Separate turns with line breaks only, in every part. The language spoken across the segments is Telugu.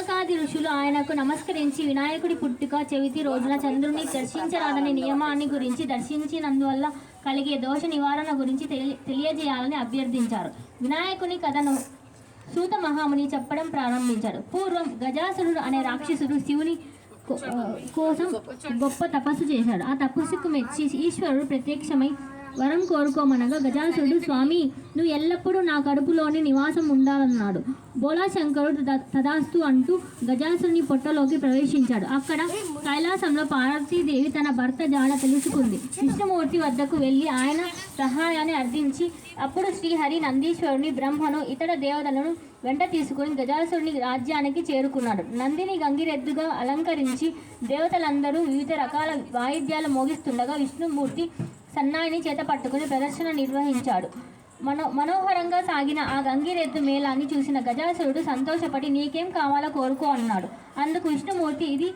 శౌనకాది ఋషులు ఆయనకు నమస్కరించి వినాయకుడి పుట్టుక చవితి రోజున చంద్రుని దర్శించరాదని నియమాన్ని గురించి దర్శించినందువల్ల కలిగే దోష నివారణ గురించి తెలియజేయాలని అభ్యర్థించారు. వినాయకుని కథను సూత మహాముని చెప్పడం ప్రారంభించారు. పూర్వం గజాసురుడు అనే రాక్షసుడు శివుని కోసం గొప్ప తపస్సు చేశాడు. ఆ తపస్సుకు మెచ్చి ఈశ్వరుడు ప్రత్యక్షమై వరం కోరుకోమనగా గజాసురుడు, స్వామి, నువ్వు ఎల్లప్పుడూ నా కడుపులోని నివాసం ఉండాలన్నాడు. బోలాశంకరుడు తదాస్తు అంటూ గజాసురుని పొట్టలోకి ప్రవేశించాడు. అక్కడ కైలాసంలో పార్వతీదేవి తన భర్త జాడ తెలుసుకుంది. విష్ణుమూర్తి వద్దకు వెళ్ళి ఆయన సహాయాన్ని అర్థించి అప్పుడు శ్రీహరి నందీశ్వరుని, బ్రహ్మను, ఇతర దేవతలను వెంట తీసుకుని గజాసురుని రాజ్యానికి చేరుకున్నాడు. నందిని గంగిరెద్దుగా అలంకరించి దేవతలందరూ వివిధ రకాల వాయిద్యాలు మోగిస్తుండగా విష్ణుమూర్తి సన్నాయిని చేత పట్టుకుని ప్రదర్శన నిర్వహించాడు. మనోహరంగా సాగిన ఆ గంగిరెద్దు మేళాన్ని చూసిన గజాసురుడు సంతోషపడి, నీకేం కావాలో కోరుకో అన్నాడు. అందుకు విష్ణుమూర్తి, ఇది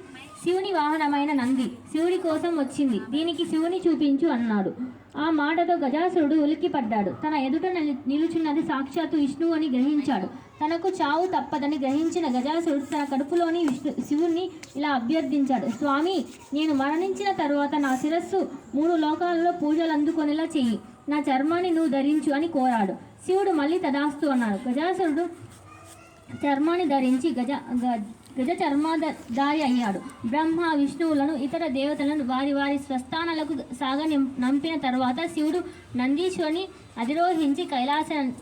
శివుని వాహనమైన నంది, శివుడి కోసం వచ్చింది, దీనికి శివుని చూపించు అన్నాడు. ఆ మాటతో గజాసురుడు ఉలిక్కిపడ్డాడు. తన ఎదుట నిలుచున్నది సాక్షాత్తు విష్ణువు అని గ్రహించాడు. తనకు చావు తప్పదని గ్రహించిన గజాసురుడు తన కడుపులోని శివుణ్ణి ఇలా అభ్యర్థించాడు, స్వామి, నేను మరణించిన తరువాత నా శిరస్సు 3 లోకాలలో పూజలు అందుకొనేలా చెయ్యి, నా చర్మాన్ని నువ్వు ధరించు అని కోరాడు. శివుడు మళ్ళీ తదాస్తు అన్నాడు. గజాసురుడు చర్మాన్ని ధరించి గజ చర్మధారి అయ్యాడు. బ్రహ్మ, విష్ణువులను, ఇతర దేవతలను వారి వారి స్వస్థానాలకు నంపిన తర్వాత శివుడు నందీశ్వరుని అధిరోహించి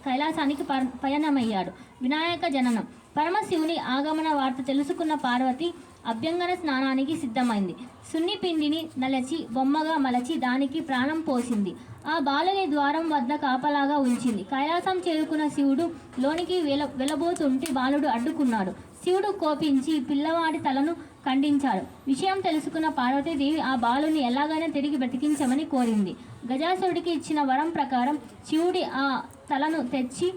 కైలాసానికి పయనమయ్యాడు. వినాయక జననం. పరమశివుని ఆగమన వార్త తెలుసుకున్న పార్వతి అభ్యంగన స్నానానికి సిద్ధమైంది. సున్నిపిండిని నలచి బొమ్మగా మలచి దానికి ప్రాణం పోసింది. ఆ బాలుని ద్వారం వద్ద కాపలాగా ఉంచింది. కైలాసం చేరుకున్న శివుడు లోనికి వెళ్ళబోతుంటే బాలుడు అడ్డుకున్నాడు. శివుడు కోపించి పిల్లవాడి తలను ఖండించాడు. విషయం తెలుసుకున్న పార్వతీదేవి ఆ బాలుని ఎలాగైనా తిరిగి బ్రతికించమని కోరింది. గజాసురుడికి ఇచ్చిన వరం ప్రకారం శివుడి ఆ తలను తెచ్చి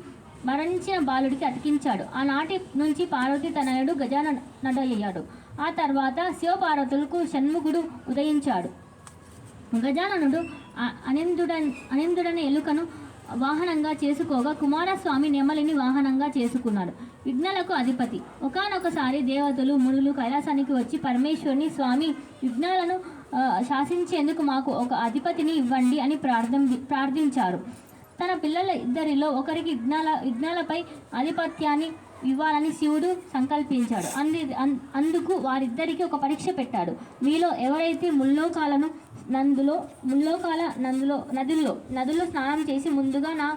మరణించిన బాలుడికి అతికించాడు. ఆనాటి నుంచి పార్వతి తనయుడు గజాననుడయ్యాడు. ఆ తర్వాత శివపార్వతులకు షణ్ముఖుడు ఉదయించాడు. గజాననుడు అనిందుడని ఎలుకను వాహనంగా చేసుకోగా కుమారస్వామి నెమలిని వాహనంగా చేసుకున్నాడు. విఘ్నాలకు అధిపతి. ఒకానొకసారి దేవతలు, మునులు కైలాసానికి వచ్చి పరమేశ్వరుని, స్వామి, విఘ్నాలను శాసించేందుకు మాకు ఒక అధిపతిని ఇవ్వండి అని ప్రార్థించారు. తన పిల్లల ఇద్దరిలో ఒకరికి విఘ్నాలపై ఆధిపత్యాన్ని ఇవ్వాలని శివుడు సంకల్పించాడు. అందుకు వారిద్దరికి ఒక పరీక్ష పెట్టాడు. మీలో ఎవరైతే నదుల్లో స్నానం చేసి ముందుగా నా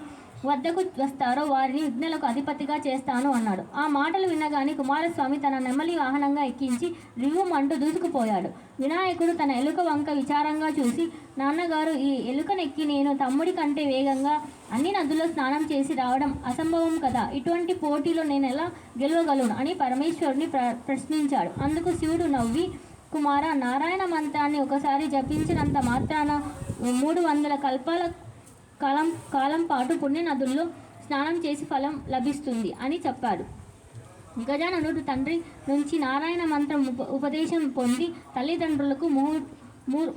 వద్దకు వస్తారో వారిని విఘ్నులకు అధిపతిగా చేస్తాను అన్నాడు. ఆ మాటలు వినగానే కుమారస్వామి తన నెమలి వాహనంగా ఎక్కించి రివ్వుమంటూ దూసుకుపోయాడు. వినాయకుడు తన ఎలుక వంక విచారంగా చూసి, నాన్నగారు, ఈ ఎలుకనెక్కి నేను తమ్ముడి కంటే వేగంగా అన్ని నదుల్లో స్నానం చేసి రావడం అసంభవం కదా, ఇటువంటి పోటీలో నేను ఎలా గెలవగలను అని పరమేశ్వరుని ప్రశ్నించాడు. అందుకు శివుడు నవ్వి, కుమార, నారాయణ మంత్రాన్ని ఒకసారి జపించినంత మాత్రాన 300 కల్పాల కాలం పాటు పుణ్య నదుల్లో స్నానం చేసి ఫలం లభిస్తుంది అని చెప్పాడు. గజాననుడు తండ్రి నుంచి నారాయణ మంత్రం ఉపదేశం పొంది తల్లిదండ్రులకు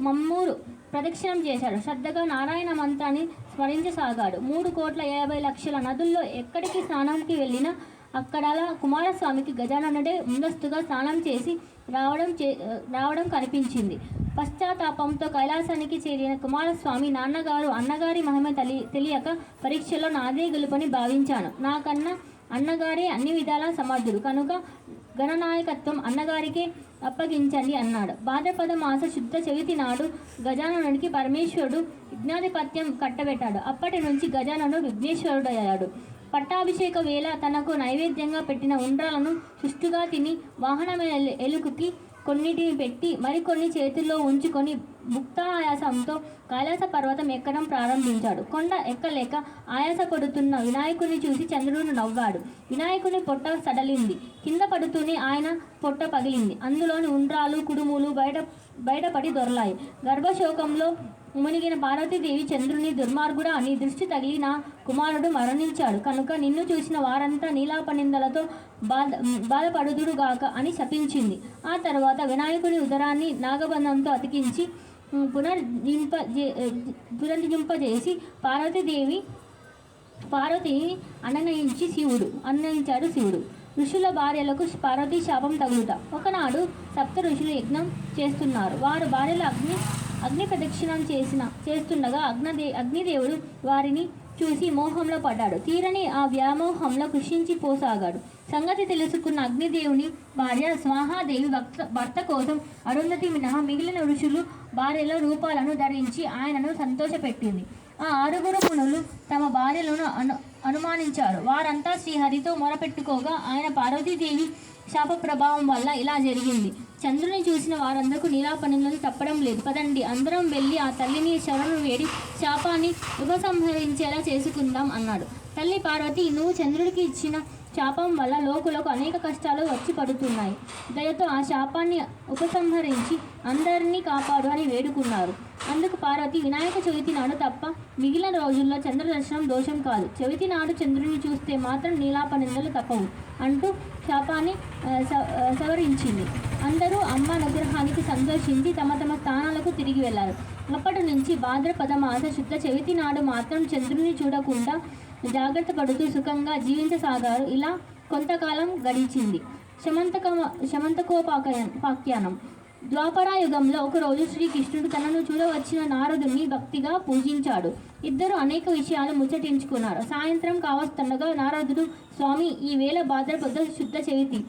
మమ్మూరు ప్రదక్షిణం చేశాడు. శ్రద్ధగా నారాయణ మంత్రాన్ని స్మరించసాగాడు. 3,50,00,000 నదుల్లో ఎక్కడికి స్నానంకి వెళ్ళినా అక్కడలా కుమారస్వామికి గజాననుడే ముందస్తుగా స్నానం చేసి రావడం కనిపించింది. పశ్చాత్తాపంతో కైలాసానికి చేరిన కుమారస్వామి, నాన్నగారు, అన్నగారి మహిమ తెలియక పరీక్షలో నాదే గెలుపని భావించాను. నాకన్నా అన్నగారే అన్ని విధాలా సమర్థుడు కనుక గణనాయకత్వం అన్నగారికే అప్పగించండి అన్నాడు. భాద్రపద మాస శుద్ధ చవితి నాడు గజాననుడికి పరమేశ్వరుడు విఘ్నాధిపత్యం కట్టబెట్టాడు. అప్పటి నుంచి గజాననుడు విఘ్నేశ్వరుడయ్యాడు. పట్టాభిషేక వేళ తనకు నైవేద్యంగా పెట్టిన ఉండ్రాలను సుష్టుగా తిని వాహనమైన ఎలుకకి కొన్నిటిని పెట్టి మరికొన్ని చేతుల్లో ఉంచుకొని ముక్తాయాసంతో కైలాస పర్వతం ఎక్కడం ప్రారంభించాడు. కొండ ఎక్కలేక ఆయాసపడుతున్న వినాయకుని చూసి చంద్రుడు నవ్వాడు. వినాయకుని పొట్ట సడలింది. కింద పడుతూనే ఆయన పొట్ట పగిలింది. అందులోని ఉండ్రాలు, కుడుములు బయటపడి దొరలాయి. గర్భశోకంలో మునిగిన పార్వతీదేవి, చంద్రుని, దుర్మార్గుడా, నీ దృష్టి తగిలి నా కుమారుడు మరణించాడు కనుక నిన్ను చూసిన వారంతా నీలాపనిందలతో బాధపడుదురుగాక అని శపించింది. ఆ తర్వాత వినాయకుని ఉదరాన్ని నాగబంధంతో అతికించి పునర్జింపజేసి పార్వతిని అన్నయించాడు శివుడు. ఋషుల భార్యలకు పార్వతీ శాపం తగులుట. ఒకనాడు సప్త ఋషులు యజ్ఞం చేస్తున్నారు. వారు భార్యలు అగ్ని ప్రదక్షిణం చేస్తుండగా అగ్నిదేవుడు వారిని చూసి మోహంలో పడ్డాడు. తీరని ఆ వ్యామోహంలో కృషించిపోసాగాడు. సంగతి తెలుసుకున్న అగ్నిదేవుని భార్య స్వాహాదేవి భర్త కోసం అరుంధతి మినహా మిగిలిన ఋషులు భార్యల రూపాలను ధరించి ఆయనను సంతోషపెట్టింది. ఆ 6 మునులు తమ భార్యలను అనుమానించారు. వారంతా శ్రీహరితో మొరపెట్టుకోగా ఆయన పార్వతీదేవి శాప ప్రభావం వల్ల ఇలా జరిగింది. చంద్రుని చూసిన వారందరూ నీలాపనిందలు తప్పడం లేదు. పదండి, అందరం వెళ్ళి ఆ తల్లిని శరణు వేడి శాపాన్ని ఉపసంహరించేలా చేసుకుందాం అన్నాడు. తల్లి పార్వతి, నువ్వు చంద్రుడికి ఇచ్చిన శాపం వల్ల లోకులకు అనేక కష్టాలు వచ్చి పడుతున్నాయి. దయతో ఆ శాపాన్ని ఉపసంహరించి అందరినీ కాపాడు అని వేడుకున్నారు. అందుకు పార్వతి, వినాయక చవితి నాడు తప్ప మిగిలిన రోజుల్లో చంద్ర దర్శనం దోషం కాదు. చవితి నాడు చంద్రుని చూస్తే మాత్రం నీలాపనిందలు తప్పవు అంటూ శాపాన్ని సవరించింది. అందరూ అమ్మ అనుగ్రహానికి సంతోషించి తమ తమ స్థానాలకు తిరిగి వెళ్లారు. అప్పటి నుంచి భాద్రపద మాస శుద్ధ చవితి నాడు మాత్రం చంద్రుని చూడకుండా జాగ్రత్త పడుతూ సుఖంగా జీవించసాగారు. ఇలా కొంతకాలం గడిచింది. శమంతకోపాఖ్యానం. ద్వాపరాయుగంలో ఒకరోజు శ్రీకృష్ణుడు తనను చూడవచ్చిన నారదుని భక్తిగా పూజించాడు. ఇద్దరు అనేక విషయాలు ముచ్చటించుకున్నారు. సాయంత్రం కావస్తుండగా నారదుడు, స్వామి, ఈ వేళ భాద్రపద శుద్ధ చవితి,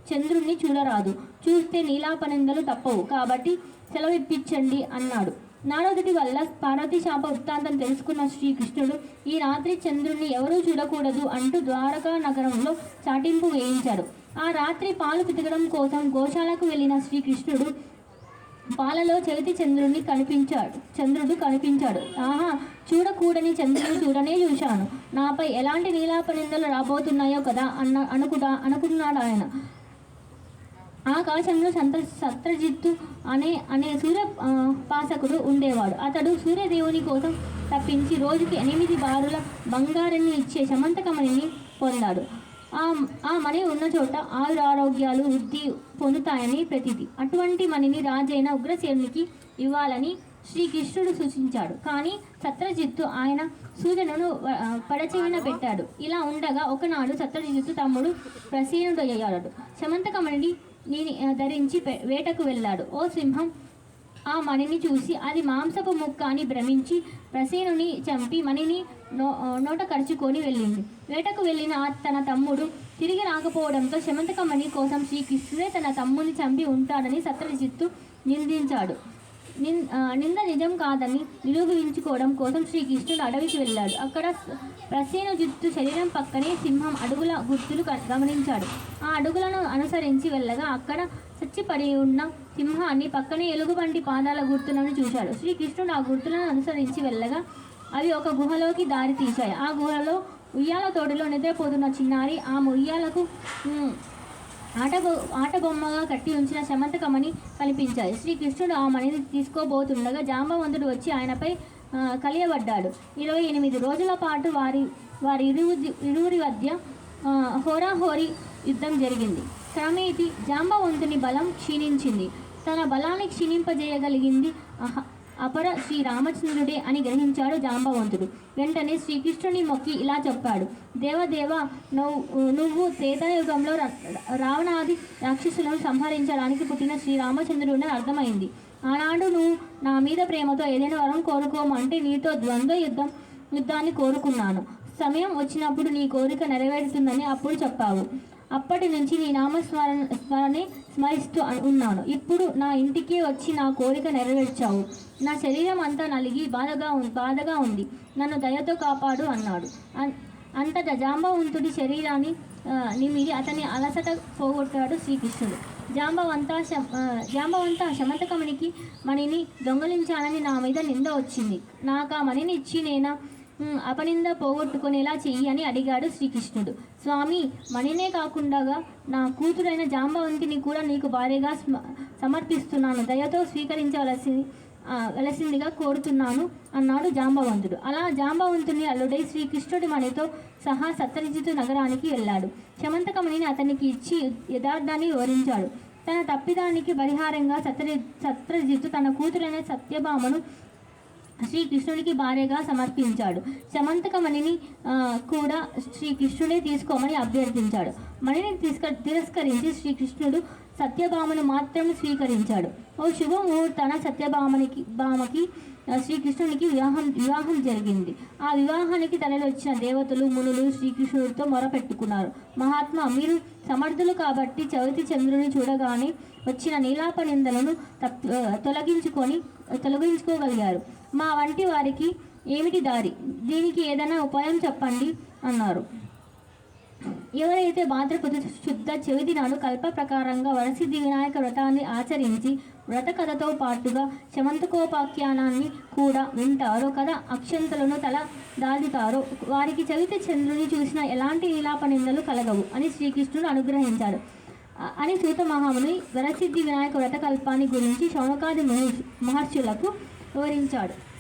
చంద్రుణ్ణి చూడరాదు. చూస్తే నీలాపనిందలు తప్పవు. కాబట్టి సెలవిప్పించండి అన్నాడు. నారదుడి వల్ల పార్వతీ శాప వృత్తాంతం తెలుసుకున్న శ్రీకృష్ణుడు, ఈ రాత్రి చంద్రుణ్ణి ఎవరూ చూడకూడదు అంటూ ద్వారకా నగరంలో చాటింపు వేయించాడు. ఆ రాత్రి పాలు పితకడం కోసం గోశాలకు వెళ్ళిన శ్రీకృష్ణుడు పాలలో చవితి చంద్రుడు కనిపించాడు. ఆహా, చూడకూడని చంద్రుడు చూశాను. నాపై ఎలాంటి నీలాపనిందలు రాబోతున్నాయో కదా అనుకున్నాడు ఆయన. ఆకాశంలో సత్రజిత్తు అనే సూర్య పాసకుడు ఉండేవాడు. అతడు సూర్యదేవుని కోసం తప్పించి రోజుకి 8 బారుల బంగారాన్ని ఇచ్చే సమంతకమణిని పొందాడు. ఆ మణి ఉన్న చోట ఆరోగ్యాలు వృద్ధి పొందుతాయని ప్రతీతి. అటువంటి మణిని రాజైన ఉగ్రసేనునికి ఇవ్వాలని శ్రీకృష్ణుడు సూచించాడు. కానీ సత్రజిత్తు ఆయన సూచనను పడచెవిన పెట్టాడు. ఇలా ఉండగా ఒకనాడు సత్రజిత్తు తమ్ముడు ప్రసేనుడయ్యాడు. సమంతకమణిని ధరించి వేటకు వెళ్ళాడు. ఓ సింహం ఆ మణిని చూసి అది మాంసపు ముక్క అని భ్రమించి ప్రసేనుని చంపి మణిని నోట కరుచుకొని వెళ్ళింది. వేటకు వెళ్ళిన తన తమ్ముడు తిరిగి రాకపోవడంతో సమంతకమణి కోసం శ్రీకృష్ణుడే తన తమ్ముని చంపి ఉంటాడని సత్రజిత్తు నిందించాడు. నింద నిజం కాదని నిరూపించుకోవడం కోసం శ్రీకృష్ణుడు అడవికి వెళ్ళాడు. అక్కడ ప్రసేనుజిత్తు శరీరం పక్కనే సింహం అడుగుల గుర్తులు గమనించాడు. ఆ అడుగులను అనుసరించి వెళ్ళగా అక్కడ చచ్చిపడి ఉన్న సింహాన్ని పక్కనే ఎలుగుబంటి పాదాల గుర్తులను చూశాడు. శ్రీకృష్ణుడు ఆ గుర్తులను అనుసరించి వెళ్ళగా అవి ఒక గుహలోకి దారి తీశాయి. ఆ గుహలో ఉయ్యాల తోటలో నిద్రపోతున్న చిన్నారి ఆమె ఉయ్యాలకు ఆటబొమ్మగా కట్టి ఉంచిన సమంతకమణి కనిపించాయి. శ్రీకృష్ణుడు ఆ మణిని తీసుకోబోతుండగా జాంబవంతుడు వచ్చి ఆయనపై కలియబడ్డాడు. 28 రోజుల పాటు వారి ఇరువురి మధ్య హోరాహోరీ యుద్ధం జరిగింది. క్రమేపీ జాంబవంతుని బలం క్షీణించింది. తన బలాన్ని క్షీణింపజేయగలిగింది అపర శ్రీరామచంద్రుడే అని గ్రహించాడు జాంబవంతుడు. వెంటనే శ్రీకృష్ణుని మొక్కి ఇలా చెప్పాడు, దేవదేవ, నువ్వు త్రేతాయుగంలో రావణాది రాక్షసులను సంహరించడానికి పుట్టిన శ్రీరామచంద్రుడని అర్థమైంది. ఆనాడు నువ్వు నా మీద ప్రేమతో ఏదైనా వరం కోరుకోమంటే నీతో ద్వంద్వ యుద్ధాన్ని కోరుకున్నాను. సమయం వచ్చినప్పుడు నీ కోరిక నెరవేరుతుందని అప్పుడు చెప్పావు. అప్పటి నుంచి నీ నామస్మరణే స్మరిస్తూ ఉన్నాను. ఇప్పుడు నా ఇంటికి వచ్చి నా కోరిక నెరవేర్చావు. నా శరీరం అంతా నలిగి బాధగా ఉంది. నన్ను దయతో కాపాడు అన్నాడు. అంతటా జాంబవంతుడి శరీరాన్ని నిమిరి అతని అలసట పోగొట్టాడు శ్రీకృష్ణుడు. జాంబవంత సమంతకమణికి మణిని దొంగలించాలని నా మీద నింద వచ్చింది. నాకు ఆ మణిని ఇచ్చి నేనా అపనింద పోగొట్టుకునేలా చెయ్యి అని అడిగాడు శ్రీకృష్ణుడు. స్వామి, మణినే కాకుండా నా కూతురైన జాంబవంతిని కూడా నీకు భార్యగా సమర్పిస్తున్నాను. దయతో స్వీకరించవలసిందిగా కోరుతున్నాను అన్నాడు జాంబవంతుడు. అలా జాంబవంతుని అల్లుడై శ్రీకృష్ణుడి మణితో సహా సత్రజిత్తు నగరానికి వెళ్ళాడు. సమంతకమణిని అతనికి ఇచ్చి యథార్థాన్ని వివరించాడు. తన తప్పిదానికి పరిహారంగా సత్రజిత్తు తన కూతురైన సత్యభామను శ్రీకృష్ణుడికి భార్యగా సమర్పించాడు. సమంతకమణిని కూడా శ్రీకృష్ణుడే తీసుకోమని అభ్యర్థించాడు. మణిని తిరస్కరించి శ్రీకృష్ణుడు సత్యభామను మాత్రం స్వీకరించాడు. ఓ శుభముహూర్తాన భామకి శ్రీకృష్ణునికి వివాహం జరిగింది. ఆ వివాహానికి తరలివచ్చిన దేవతలు, మునులు శ్రీకృష్ణుడితో మొరపెట్టుకున్నారు. మహాత్మా, మీరు సమర్థులు కాబట్టి చవితి చంద్రుని చూడగానే వచ్చిన నీలాప నిందలను తొలగించుకోగలిగారు. మా వంటి వారికి ఏమిటి దారి? దీనికి ఏదైనా ఉపాయం చెప్పండి అన్నారు. ఎవరైతే భాద్రపద శుద్ధ చవితి నాడు కల్ప ప్రకారంగా వరసిద్ధి వినాయక వ్రతాన్ని ఆచరించి వ్రత కథతో పాటుగా శమంతకోపాఖ్యానాన్ని కూడా వింటారో, కథ అక్షంతలను తల దాల్చుతారో వారికి చవితి చంద్రుని చూసిన ఎలాంటి నీలాప నిందలు కలగవు అని శ్రీకృష్ణుడు అనుగ్రహించాడు అని సూత మహాముని వరసిద్ధి వినాయక వ్రత కల్పాన్ని గురించి శౌనకాది మహర్షులకు వివరించాడు.